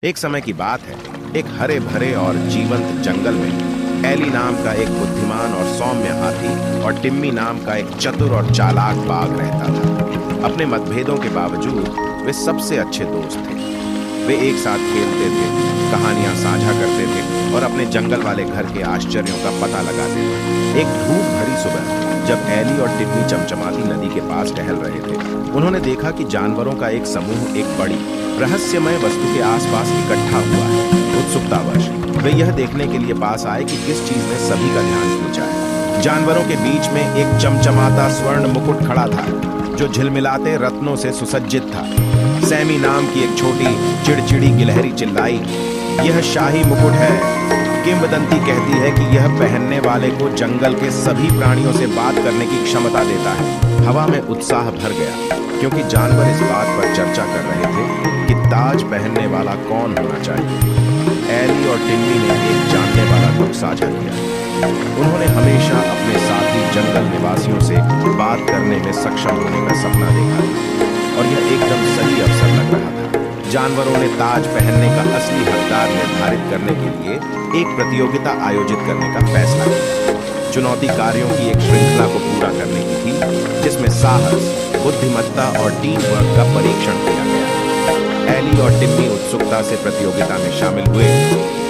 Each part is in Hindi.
एक समय की बात है, एक हरे भरे और जीवंत जंगल में एली नाम का एक बुद्धिमान और सौम्य हाथी और टिम्मी नाम का एक चतुर और चालाक बाघ रहता था। अपने मतभेदों के बावजूद वे सबसे अच्छे दोस्त थे। वे एक साथ खेलते थे, कहानियां साझा करते थे और अपने जंगल वाले घर के आश्चर्यों का पता लगाते थे। एक धूप भरी सुबह जब एली और टिम्मी चमचमाती नदी के पास टहल रहे थे, उन्होंने देखा कि जानवरों का एक समूह एक बड़ी रहस्यमय वस्तु के आसपास इकट्ठा हुआ है। उत्सुकतावश वे यह देखने के लिए पास आए कि किस चीज ने सभी का ध्यान खींचा है। जानवरों के बीच में एक चमचमाता स्वर्ण मुकुट खड़ा था जो झिलमिलाते रत्नों से सुसज्जित था। सैमी नाम की एक छोटी चिड़चिड़ी गिलहरी चिल्लाई, यह शाही मुकुट है। किंवदंती कहती है कि यह पहनने वाले को जंगल के सभी प्राणियों से बात करने की क्षमता देता है। हवा में उत्साह भर गया क्योंकि जानवर इस बात पर चर्चा कर रहे थे कि ताज पहनने वाला कौन होना चाहिए। एली और टिम्मी ने एक जानने वाला दुख साझा किया। उन्होंने हमेशा अपने साथी जंगल निवासियों से बात करने में सक्षम होने का सपना देखा और यह एकदम सही अवसर लग रहा था। जानवरों ने ताज पहनने का असली हकदार निर्धारित करने के लिए एक प्रतियोगिता आयोजित करने का फैसला किया। चुनौती कार्यों की एक श्रृंखला को पूरा करने की थी जिसमें साहस, बुद्धिमत्ता और टीम वर्क का परीक्षण किया गया। एली और टिम्मी उत्सुकता से प्रतियोगिता में शामिल हुए।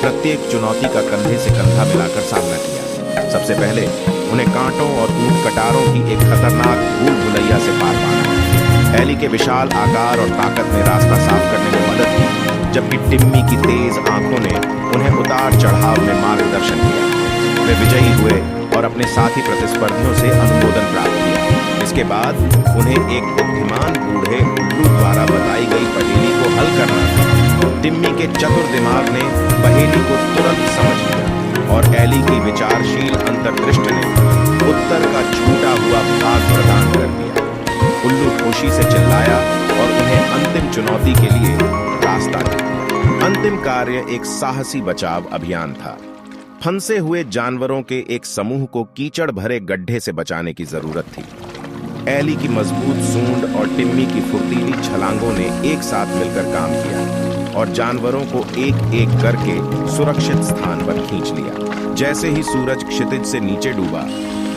प्रत्येक चुनौती का कंधे से कंधा मिलाकर सामना किया। सबसे पहले उन्हें कांटों और ऊंट कटारों की एक खतरनाक भूल भुलैया से पार पाना। एली के विशाल आकार और ताकत ने रास्ता साफ करने में मदद की, जबकि टिम्मी की तेज आंखों ने उन्हें उतार चढ़ाव में मार्गदर्शन किया। वे विजयी हुए और अपने साथी प्रतिस्पर्धियों से अनुमोदन प्राप्त किया। इसके बाद उन्हें एक बुद्धिमान बूढ़े उल्लू द्वारा बताई गई पहेली को हल करना था। टिम्मी के चतुर दिमाग ने पहेली को तुरंत समझ लिया और एली की विचारशील अंतर्दृष्टि ने उत्तर का छूटा हुआ भाग प्रदान कर दिया। उल्लू खुशी से चिल्लाया और उन्हें अंतिम चुनौती के लिए रास्ता दिखाया। अंतिम कार्य एक साहसी बचाव अभियान था। फंसे हुए जानवरों के एक समूह को कीचड़ भरे गड्ढे से बचाने की जरूरत थी। एली की मजबूत सूंड और टिम्मी की फुर्तीली छलांगों ने एक साथ मिलकर काम किया और जानवरों को एक एक करके सुरक्षित स्थान पर खींच लिया। जैसे ही सूरज क्षितिज से नीचे डूबा,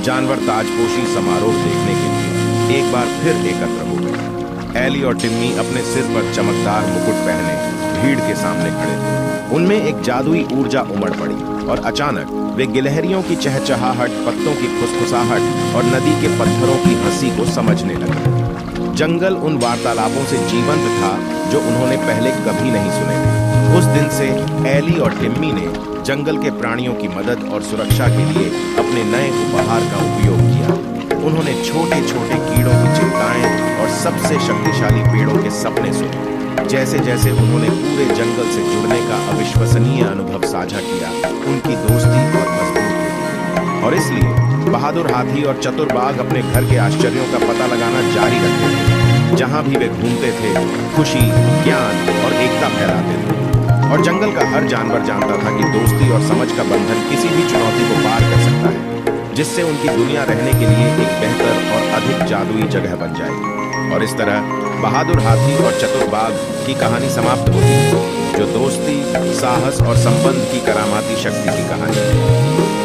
जानवर ताजपोशी समारोह देखने के लिए एक बार फिर एकत्र हो गए। एली और टिम्मी अपने सिर पर चमकदार मुकुट पहने भीड़ के सामने खड़े थे। उनमें एक जादुई ऊर्जा उमड़ पड़ी और अचानक वे गिलहरियों की चहचहाहट, पत्तों की फुसफुसाहट और नदी के पत्थरों की हंसी को समझने लगे। जंगल उन वार्तालापों से जीवंत था जो उन्होंने पहले कभी नहीं सुने थे। उस दिन से एली और टिम्मी ने जंगल के प्राणियों की मदद और सुरक्षा के लिए अपने नए उपहार का उपयोग किया। उन्होंने छोटे छोटे कीड़ों की चिंताएं और सबसे शक्तिशाली पेड़ों के सपने सुने। जैसे जैसे उन्होंने पूरे जंगल से जुड़ने का अविश्वसनीय अनुभव साझा किया, उनकी दोस्ती और मजबूत हुई। और इसलिए बहादुर हाथी और चतुर बाघ अपने घर के आश्चर्यों का पता लगाना जारी रखते थे। जहां भी वे घूमते थे, खुशी, ज्ञान और एकता फैलाते थे। और जंगल का हर जानवर जानता था कि दोस्ती और समझ का बंधन किसी भी चुनौती को पार कर सकता है, जिससे उनकी दुनिया रहने के लिए एक बेहतर और अधिक जादुई जगह बन जाएगी। और इस तरह बहादुर हाथी और चतुर बाघ की कहानी समाप्त होती है, जो दोस्ती, साहस और संबंध की करामाती शक्ति की कहानी है।